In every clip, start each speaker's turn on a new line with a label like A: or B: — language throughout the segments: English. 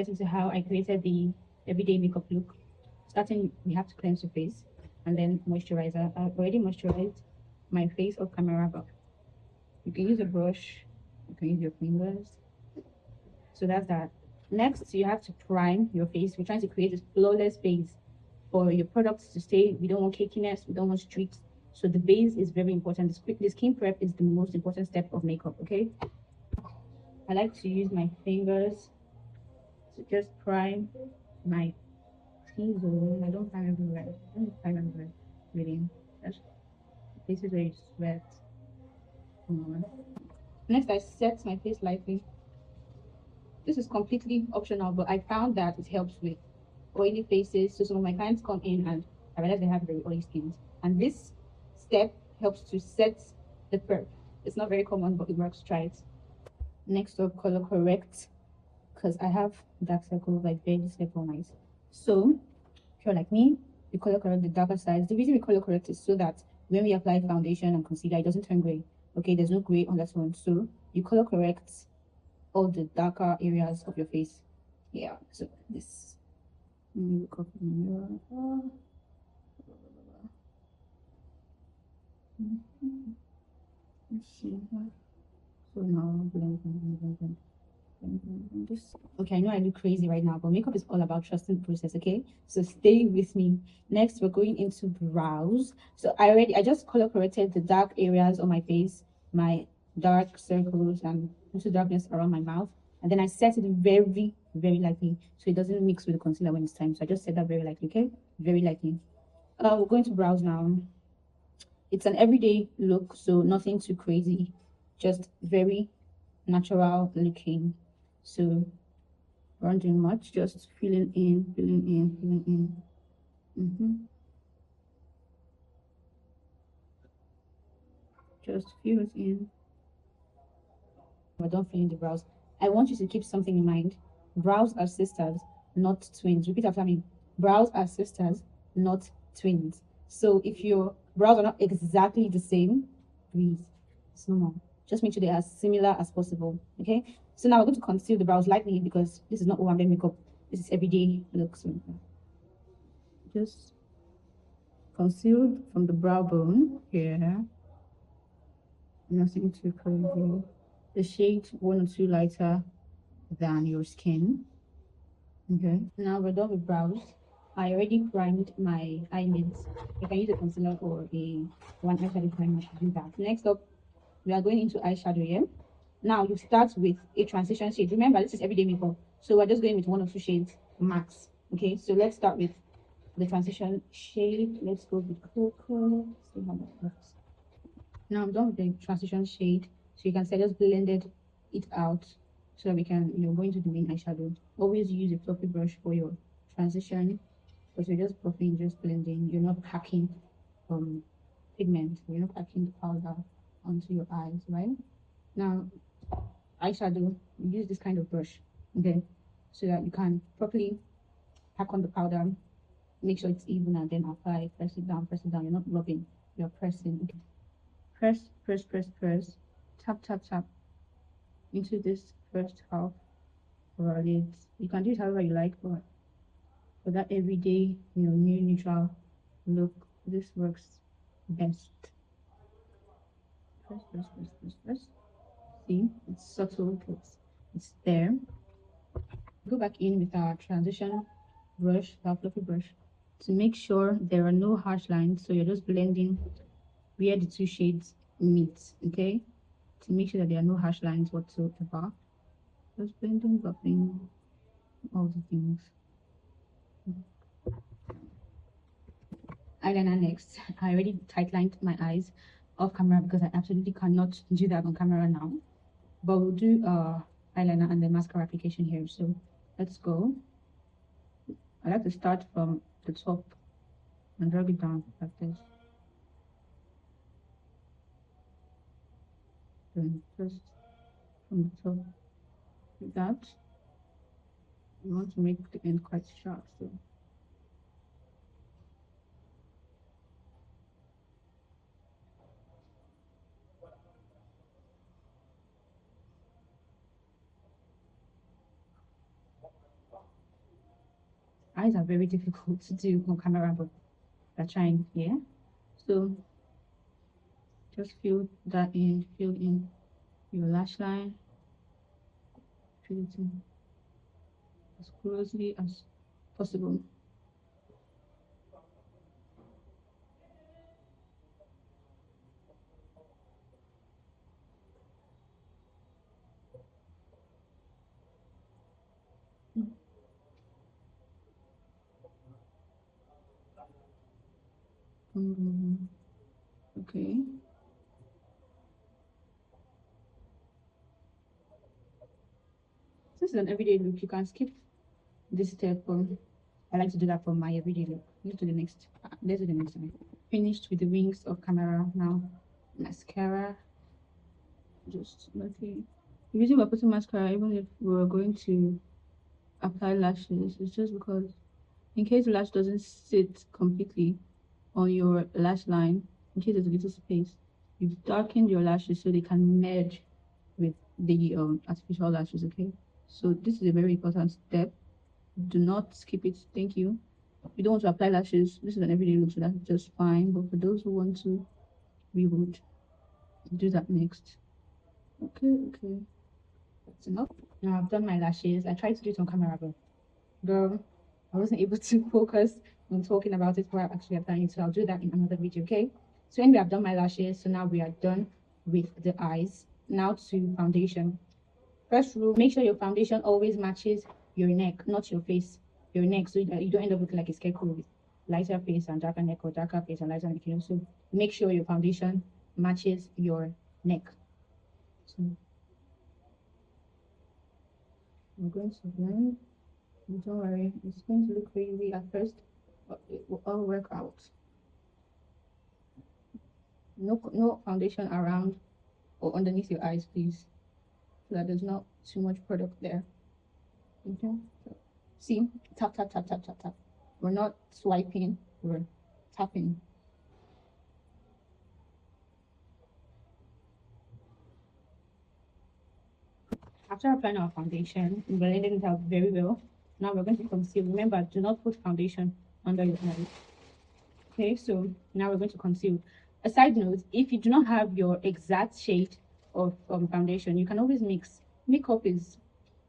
A: get into how I created the everyday makeup look. Starting, we have to cleanse your face and then moisturizer. I've already moisturized my face off camera, but you can use a brush, you can use your fingers. So that's that. Next, you have to prime your face. We're trying to create a flawless face for your products to stay. We don't want cakiness, we don't want streaks. So the base is very important. The skin prep is the most important step of makeup, okay? I like to use my fingers to just prime my T-zone. I don't prime everywhere. I don't prime everywhere, really. Just places where you sweat. Next, I set my face lightly. This is completely optional, but I found that it helps with oily faces. So some of my clients come in and I realize they have very oily skin. And this step helps to set the perp. It's not very common, but it works. Try it. Next up, color correct. Because I have dark circles like very simple eyes. So if you're like me, you color correct the darker sides. The reason we color correct is so that when we apply foundation and concealer, it doesn't turn gray. Okay, there's no gray on that one. So you color correct all the darker areas of your face. Yeah, so this. Let me look up in the mirror. Let's see. So now blend. This. Okay, I know I look crazy right now, but makeup is all about trusting the process. Okay, so stay with me. Next, we're going into brows. So I just color corrected the dark areas on my face, my dark circles and little darkness around my mouth, and then I set it very lightly so it doesn't mix with the concealer when it's time. So I just set that very lightly. Okay, very lightly. We're going to brows now. It's an everyday look, so nothing too crazy, just very natural looking. So we're not doing much, just filling in, filling in, filling in. Just fill it in. We're done filling the brows. I want you to keep something in mind. Brows are sisters, not twins. Repeat after me. Brows are sisters, not twins. So if your brows are not exactly the same, breathe. It's normal. Just make sure they are as similar as possible. Okay. So now we're going to conceal the brows lightly because this is not Owambe makeup. This is everyday look. So just concealed from the brow bone here. Nothing too crazy. The shade 1 or 2 lighter than your skin. Okay, now we're done with brows. I already primed my eyelids. You can use a concealer or one eyeshadow primer to do that. Next up, we are going into eyeshadow here. Now you start with a transition shade. Remember, this is everyday makeup, so we're just going with 1 or 2 shades max. Okay, so let's start with the transition shade. Let's go with cocoa. See how that works. Now I'm done with the transition shade, so you can say just blended it out so that we can go into the main eyeshadow. Always use a fluffy brush for your transition because you're just buffing, just blending. You're not packing pigment, you're not packing the powder onto your eyes, right? Now eyeshadow, you use this kind of brush, okay, so that you can properly pack on the powder, make sure it's even, and then apply. Press it down, press it down. You're not rubbing, you're pressing. Okay. Press, press, press, press, tap, tap, tap into this first half of our lids. You can do it however you like, but for that everyday, new neutral look, this works best. Press, press, press, press, press. See, it's subtle, it's there. Go back in with our transition brush, our fluffy brush, to make sure there are no harsh lines. So you're just blending where the 2 shades meet, okay? To make sure that there are no harsh lines whatsoever. Just blending, buffing, all the things. Eyeliner next. I already tightlined my eyes off camera because I absolutely cannot do that on camera now. But we'll do eyeliner and then mascara application here. So let's go. I like to start from the top and drag it down like this. Then just from the top like that. You want to make the end quite sharp, so eyes are very difficult to do on camera, but we're trying here. So just fill in your lash line, fill it in as closely as possible. Okay. This is an everyday look. You can skip this step. I like to do that for my everyday look. Let's do the next. Let's do the next one. Finished with the wings of camera. Now, mascara. Just okay. The reason we're putting mascara, even if we're going to apply lashes, is just because in case the lash doesn't sit completely on your lash line, in case there's a little space, you've darkened your lashes so they can merge with the artificial lashes. Okay, so this is a very important step. Do not skip it. Thank you. You don't want to apply lashes. This is an everyday look, so that's just fine. But for those who want to, we would do that next. Okay. That's enough. Now I've done my lashes. I tried to do it on camera, but girl, I wasn't able to focus on talking about it while actually applying it. So I'll do that in another video, okay? So anyway, I've done my lashes. So now we are done with the eyes. Now to foundation. First rule, make sure your foundation always matches your neck, not your face. Your neck, so that you don't end up looking like a scarecrow with lighter face and darker neck, or darker face and lighter neck. So make sure your foundation matches your neck. So I'm going to blend. Don't worry, it's going to look crazy at first, but it will all work out. No foundation around or underneath your eyes, please, so that there's not too much product there. Okay, so, see, tap. We're not swiping, we're tapping. After applying our foundation, we're blending it out very well. Now we're going to conceal. Remember, do not put foundation under your eyes. Okay, so now we're going to conceal. A side note, if you do not have your exact shade of foundation, you can always mix. Makeup is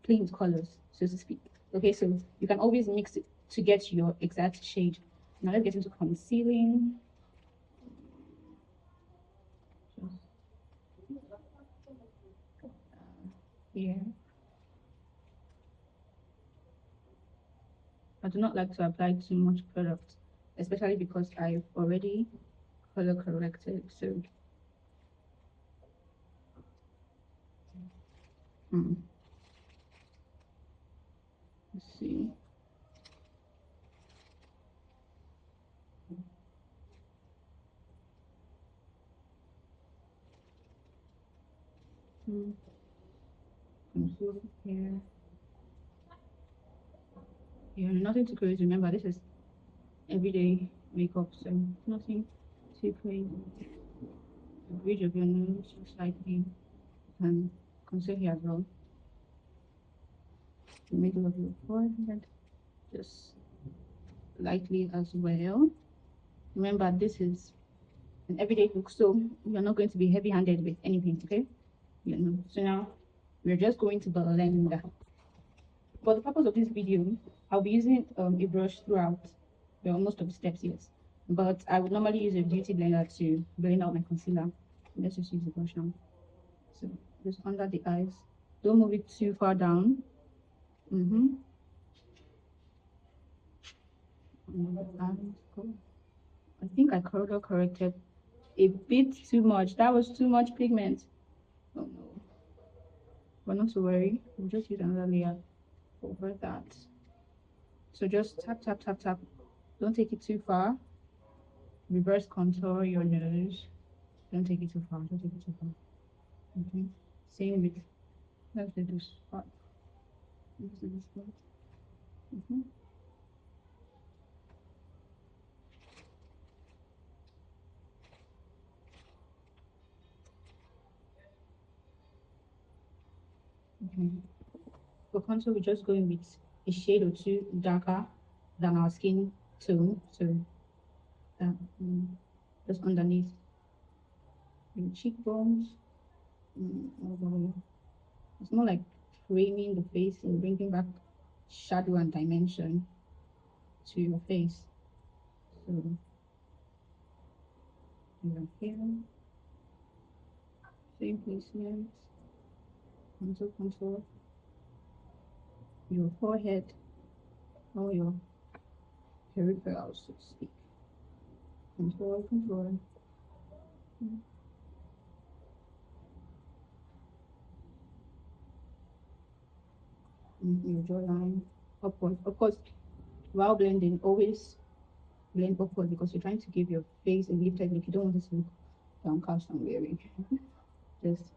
A: playing with colors, so to speak. Okay, so you can always mix it to get your exact shade. Now let's get into concealing. Here. I do not like to apply too much product, especially because I've already color corrected. So let's see. Conceal here. Yeah, nothing too crazy. Remember, this is everyday makeup, so nothing too crazy. The bridge of your nose, just slightly, and conceal here as well. The middle of your forehead, just lightly as well. Remember, this is an everyday look, so you're not going to be heavy-handed with anything, okay? You know. So now we're just going to blend. For the purpose of this video, I'll be using a brush throughout most of the steps, yes. But I would normally use a beauty blender to blend out my concealer. Let's just use the brush now. So just under the eyes. Don't move it too far down. I think I color corrected a bit too much. That was too much pigment. Oh no. But not to worry. We'll just use another layer over that. So just tap. Don't take it too far. Reverse contour your nose. Don't take it too far. Okay. Same with, let's do this part. Okay. For contour, we're just going with a shade or two darker than our skin tone. So uh, mm, just underneath your cheekbones. All the way. It's more like framing the face and bringing back shadow and dimension to your face. So your hair, same placement, contour, your forehead, or your peripherals, so to speak. Contour. Your jawline, upward. Of course, while blending, always blend upward because you're trying to give your face a lifted look. You don't want it to look downcast and weary. Just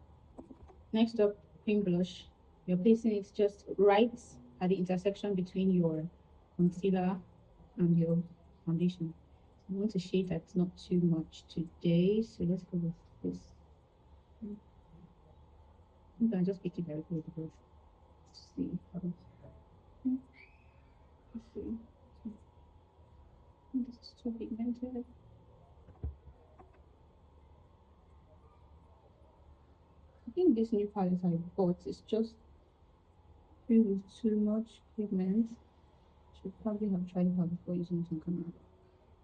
A: next up, cream blush. You're placing it just right at the intersection between your concealer and your foundation. I want a shade that's not too much today, so let's go with this. I'm gonna just pick it very close because see. Let's see. This is too pigmented. I think this new palette I bought is just filled with too much pigment. Should probably have tried it out before using it on camera.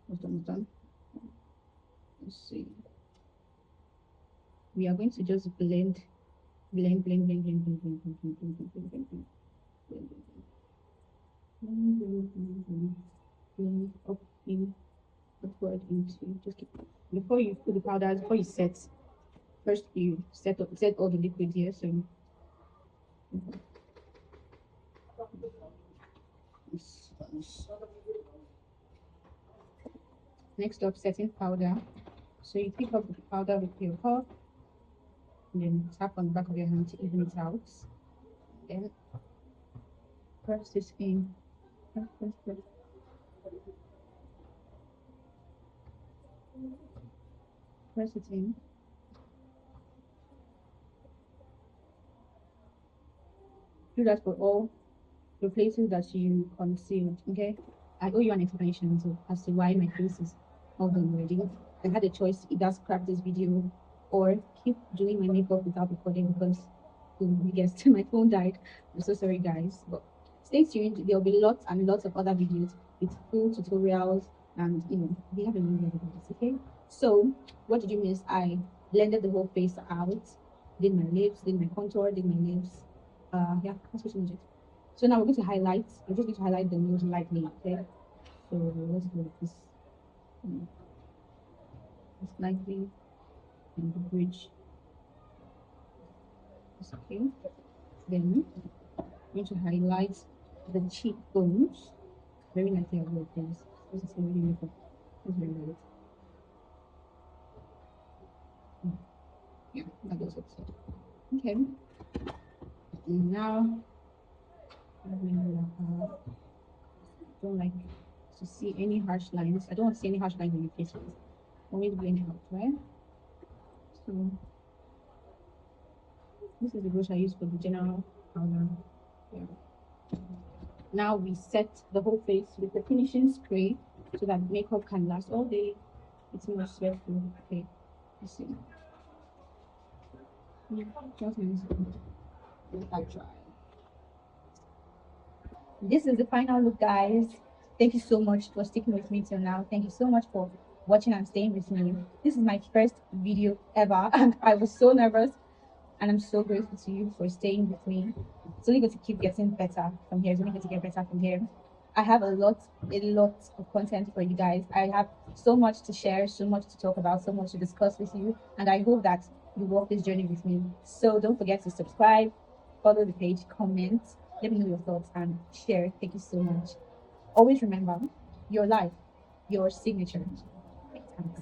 A: What's done? Let's see. We are going to just blend up in upward into just keep before you put the powders, before you set first you set all the liquid here. So next up, setting powder. So you pick up the powder with your cup and then tap on the back of your hand to even it out. Then press this in. Press. Press it in. Do that for all the places that you concealed. Okay, I owe you an explanation as to why my face is all done already. I had a choice to either scrap this video or keep doing my makeup without recording because you guessed my phone died. I'm so sorry, guys, but stay tuned. There'll be lots and lots of other videos with full tutorials, and we have a new video about this. Okay, so what did you miss? I blended the whole face out, did my lips, did my contour, did my lips. Yeah, that's pretty much it. So now we're going to highlight. We're just going to highlight the nose lightly. Okay, so let's go with this. Just lightly and the bridge. Okay. Then I'm going to highlight the cheekbones. Very lightly as well, please. This is already makeup. It's very light. Yeah, that does it. Okay. And now I don't like to see any harsh lines. I don't want to see any harsh lines on your face. Always blend out, right? So this is the brush I use for the general powder. Yeah. Now we set the whole face with the finishing spray so that makeup can last all day. It's more sweatful. Okay, you see. Yeah, just let that dry. This is the final look, guys. Thank you so much for sticking with me till now. Thank you so much for watching and staying with me. This is my first video ever, and I was so nervous. And I'm so grateful to you for staying with me. It's only going to keep getting better from here. It's only going to get better from here. I have a lot of content for you guys. I have so much to share, so much to talk about, so much to discuss with you. And I hope that you walk this journey with me. So don't forget to subscribe, follow the page, comment, let me know your thoughts, and share. Thank you so much. Always remember your life, your signature. Thanks.